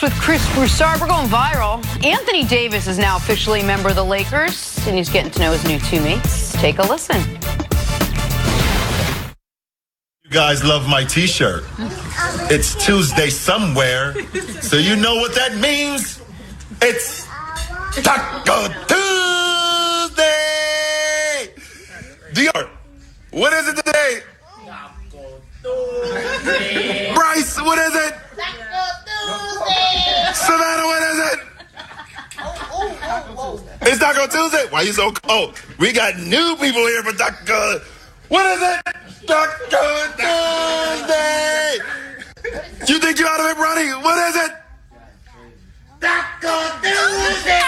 with Chris Broussard. We're going viral. Anthony Davis is now officially a member of the Lakers, and he's getting to know his new teammates. Take a listen. You guys love my t-shirt. It's Tuesday somewhere, so you know what that means? It's Taco Tuesday! Dior, what is it today? Taco Tuesday. Bryce, what is it? Taco Tuesday. Savannah, what is it? It's Taco Tuesday. Why you so cold? We got new people here for Taco. What is it? Taco Tuesday. You think you're out of it, Ronnie? What is it? Taco Tuesday.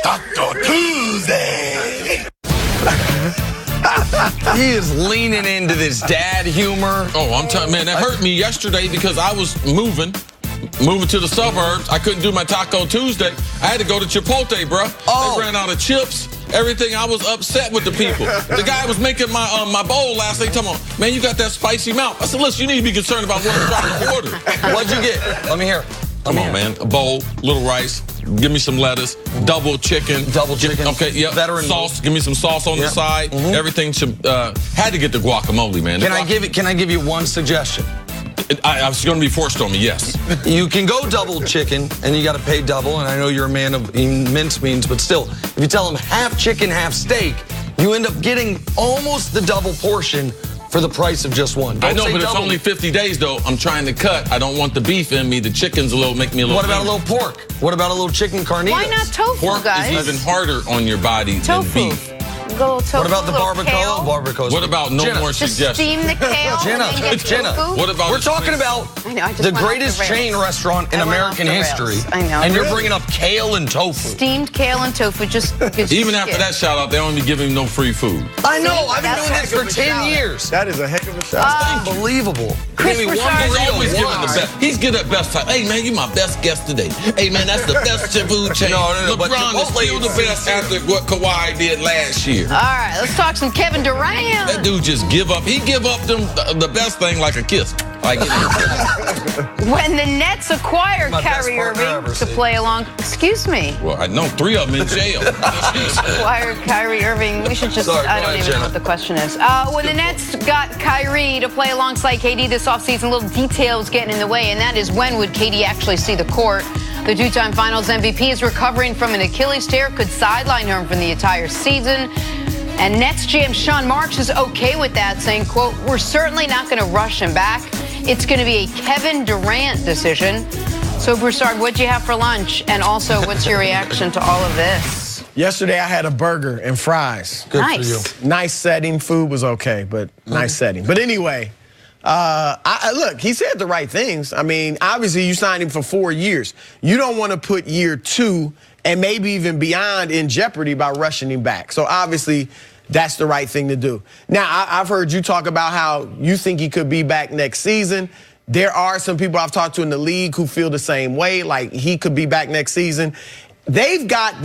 Taco Tuesday. He is leaning into this dad humor. Oh, I'm telling man, that hurt me yesterday because I was moving to the suburbs. I couldn't do my Taco Tuesday. I had to go to Chipotle, bro. Oh. They ran out of chips. Everything. I was upset with the people. The guy was making my bowl last night. Talking about, man, you got that spicy mouth. I said, listen, you need to be concerned about what I'm trying to order. What'd you get? Let me hear. Come on, man. A bowl, little rice. Give me some lettuce. Double chicken. Double chicken. Okay, yeah. Veteran sauce. Give me some sauce on the side. Everything should. Had to get the guacamole, man. Can I give you one suggestion? I was going to be forced on me, yes. You can go double chicken, and you got to pay double, and I know you're a man of mincemeans, but still, if you tell them half chicken, half steak, you end up getting almost the double portion for the price of just one. I know, but it's only 50 days, though. I'm trying to cut. I don't want the beef in me. The chicken's make me a little... What about a little pork? What about a little chicken carnitas? Why not tofu, pork guys? Pork is even harder on your body than beef. Tofu, what about the barbacoa? Barbacoa. What about no more suggestions? Just steam the kale. Jenna, what about? We're talking about the greatest chain restaurant in American history. I know. And you're bringing up kale and tofu. Steamed kale and tofu. Just even after that shout out, they only give him no free food. I know. I've been doing this for 10 years. That is a heck of a shout. Unbelievable. Chris Broussard. He's always giving the best. He's good at best time. Hey man, you my best guest today. Hey man, that's the best food chain. No, LeBron is still the best after what Kawhi did last year. All right, let's talk some Kevin Durant. That dude just give up. He give up them the best thing like a kiss. Like when the Nets acquired Kyrie Irving to play along, excuse me. Well, I know 3 of them in jail. Acquired Kyrie Irving. We should just, I don't even know what the question is. When the Nets got Kyrie to play alongside KD this offseason, little details getting in the way, and that is when would KD actually see the court? The two-time Finals MVP is recovering from an Achilles tear, could sideline him for the entire season. And Nets GM Sean Marks is okay with that, saying, quote, we're certainly not going to rush him back. It's going to be a Kevin Durant decision. So, Broussard, what'd you have for lunch? And also, what's your reaction to all of this? Yesterday, I had a burger and fries. Good for you. Nice setting. Food was okay, but nice setting. But anyway, look, he said the right things. I mean, obviously, you signed him for 4 years. You don't want to put year 2 and maybe even beyond in jeopardy by rushing him back. So obviously, that's the right thing to do. Now, I've heard you talk about how you think he could be back next season. There are some people I've talked to in the league who feel the same way, like he could be back next season. They've got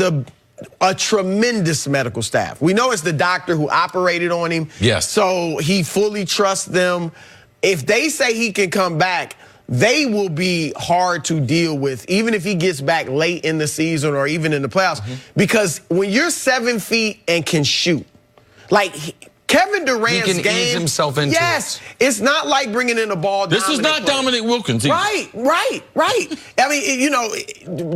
a tremendous medical staff. We know it's the doctor who operated on him. Yes. So he fully trusts them. If they say he can come back, they will be hard to deal with, even if he gets back late in the season or even in the playoffs. Because when you're 7 feet and can shoot, like Kevin Durant's he can game, ease himself into it. It's not like bringing in a ball. This is not Dominic Wilkins. Right. I mean, you know,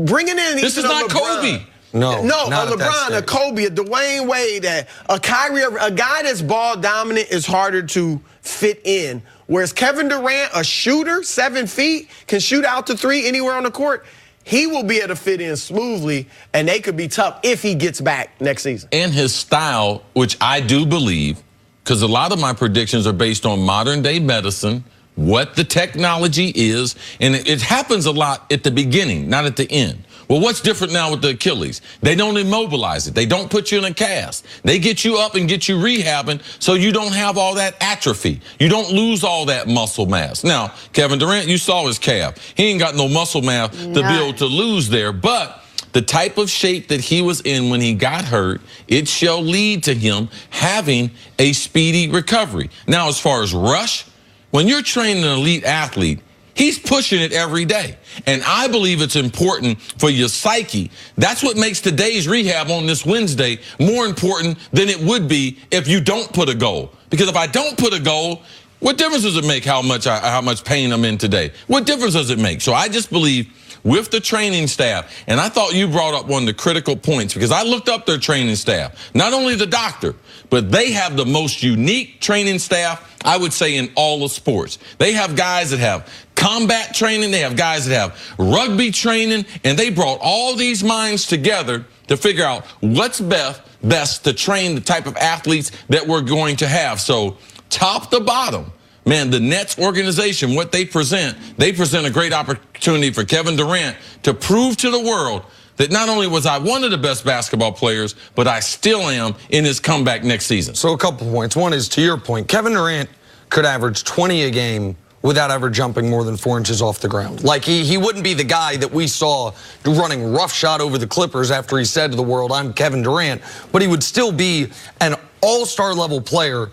bringing in. This is not Kobe. No, a LeBron, a Kobe, a Dwayne Wade, a Kyrie, a guy that's ball dominant is harder to fit in. Whereas Kevin Durant, a shooter, 7 feet, can shoot out to 3 anywhere on the court. He will be able to fit in smoothly, and they could be tough if he gets back next season. And his style, which I do believe, because a lot of my predictions are based on modern-day medicine, what the technology is, and it happens a lot at the beginning, not at the end. Well, what's different now with the Achilles? They don't immobilize it. They don't put you in a cast. They get you up and get you rehabbing so you don't have all that atrophy. You don't lose all that muscle mass. Now, Kevin Durant, you saw his calf. He ain't got no muscle mass to be able to lose there. But the type of shape that he was in when he got hurt, it shall lead to him having a speedy recovery. Now, as far as rush, when you're training an elite athlete, He's pushing it every day. And I believe it's important for your psyche. That's what makes today's rehab on this Wednesday more important than it would be if you don't put a goal. Because if I don't put a goal, what difference does it make how much pain I'm in today? What difference does it make? So I just believe with the training staff, and I thought you brought up one of the critical points because I looked up their training staff, not only the doctor, but they have the most unique training staff, I would say, in all of sports. They have guys that have combat training, they have guys that have rugby training, and they brought all these minds together to figure out what's best to train the type of athletes that we're going to have. So top to bottom, man, the Nets organization, what they present a great opportunity for Kevin Durant to prove to the world that not only was I one of the best basketball players, but I still am in his comeback next season. So a couple points. One is, to your point, Kevin Durant could average 20 a game without ever jumping more than 4 inches off the ground. Like, he wouldn't be the guy that we saw running roughshod over the Clippers after he said to the world, I'm Kevin Durant, but he would still be an all-star level player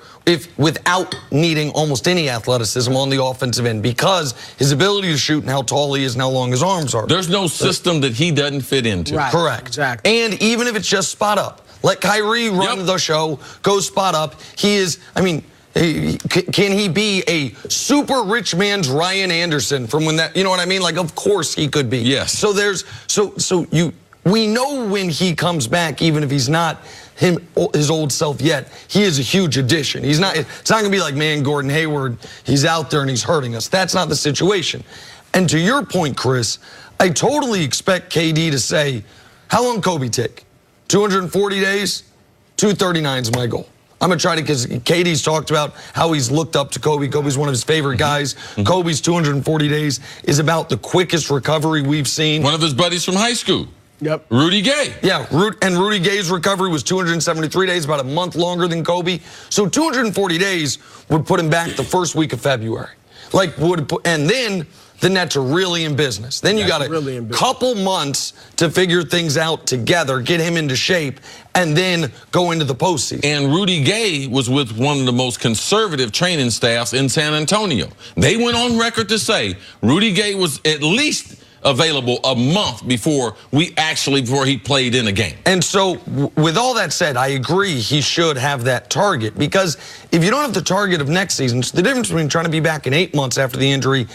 without needing almost any athleticism on the offensive end because his ability to shoot and how tall he is and how long his arms are. There's no system that he doesn't fit into. Right, correct. Exactly. And even if it's just spot up, let Kyrie run the show, go spot up. He is, I mean, can he be a super rich man's Ryan Anderson from when that, you know what I mean? Like, of course he could be. Yes. So we know when he comes back, even if he's not his old self yet, he is a huge addition. It's not gonna be like, man, Gordon Hayward, he's out there and he's hurting us. That's not the situation. And to your point, Chris, I totally expect KD to say, how long Kobe take? 240 days? 239 is my goal. I'm going to try to, because KD's talked about how he's looked up to Kobe. Kobe's one of his favorite guys. Kobe's 240 days is about the quickest recovery we've seen. One of his buddies from high school. Yep. Rudy Gay. Yeah, and Rudy Gay's recovery was 273 days, about a month longer than Kobe. So 240 days would put him back the first week of February. And then the Nets are really in business. Then you got a couple months to figure things out together, get him into shape, and then go into the postseason. And Rudy Gay was with one of the most conservative training staffs in San Antonio. They went on record to say Rudy Gay was at least available a month before he played in a game. And so with all that said, I agree he should have that target, because if you don't have the target of next season, it's the difference between trying to be back in 8 months after the injury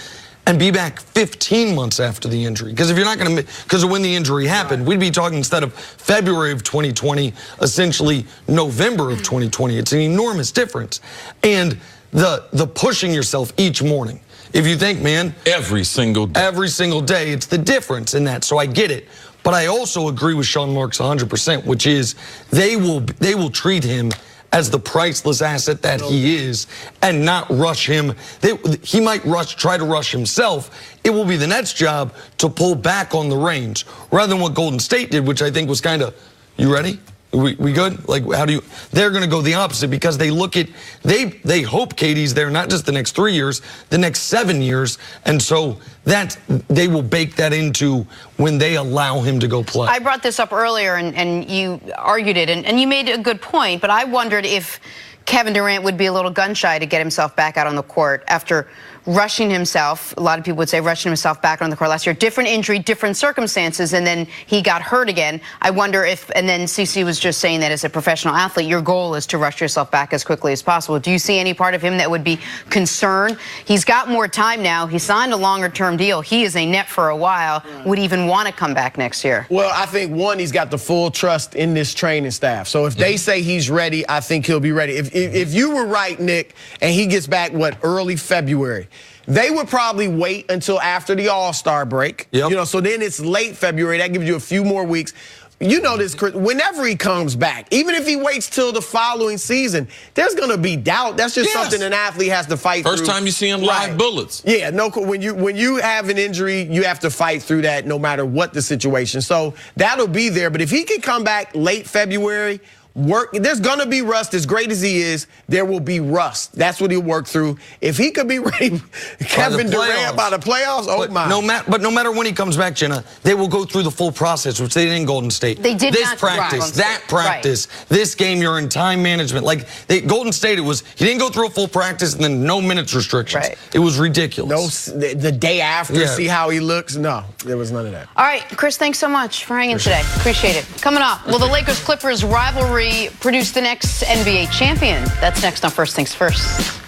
and be back 15 months after the injury. Because if you're not going to, because of when the injury happened, we'd be talking, instead of February of 2020, essentially November of 2020. It's an enormous difference. And the pushing yourself each morning. If you think, man, every single day, it's the difference in that. So I get it. But I also agree with Sean Marks 100%, which is they will treat him as the priceless asset that he is and not rush him. He might try to rush himself. It will be the Nets' job to pull back on the reins rather than what Golden State did, which I think was kind of, you ready? We good? Like, they're going to go the opposite, because they look at, they hope KD's there not just the next 3 years, the next 7 years. And so they will bake that into when they allow him to go play. I brought this up earlier and you argued it, and you made a good point, but I wondered if Kevin Durant would be a little gun shy to get himself back out on the court after rushing himself. A lot of people would say rushing himself back on the court last year. Different injury, different circumstances, and then he got hurt again. I wonder if, and then CC was just saying that as a professional athlete, your goal is to rush yourself back as quickly as possible. Do you see any part of him that would be concerned? He's got more time now. He signed a longer-term deal. He is a Net for a while. Would even want to come back next year? Well, I think, one, he's got the full trust in this training staff. So if they say he's ready, I think he'll be ready. If you were right, Nick, and he gets back, early February, they would probably wait until after the All-Star break. Yep. You know, so then it's late February. That gives you a few more weeks. You know this, Chris, whenever he comes back, even if he waits till the following season, there's going to be doubt. That's just something an athlete has to fight through. First time you see him live bullets. Yeah, no. When you have an injury, you have to fight through that no matter what the situation. So that'll be there. But if he can come back late February, work. There's going to be rust. As great as he is, there will be rust. That's what he'll work through. If he could be ready, Kevin Durant by the playoffs, But no matter when he comes back, Jenna, they will go through the full process, which they did in Golden State. They did this practice, that practice, this game, you're in time management. Like Golden State, he didn't go through a full practice and then no minutes restrictions. Right. It was ridiculous. No, the day after, see how he looks. No, there was none of that. All right, Chris, thanks so much for hanging today. Appreciate it. Coming up, will the Lakers-Clippers rivalry produce the next NBA champion? That's next on First Things First.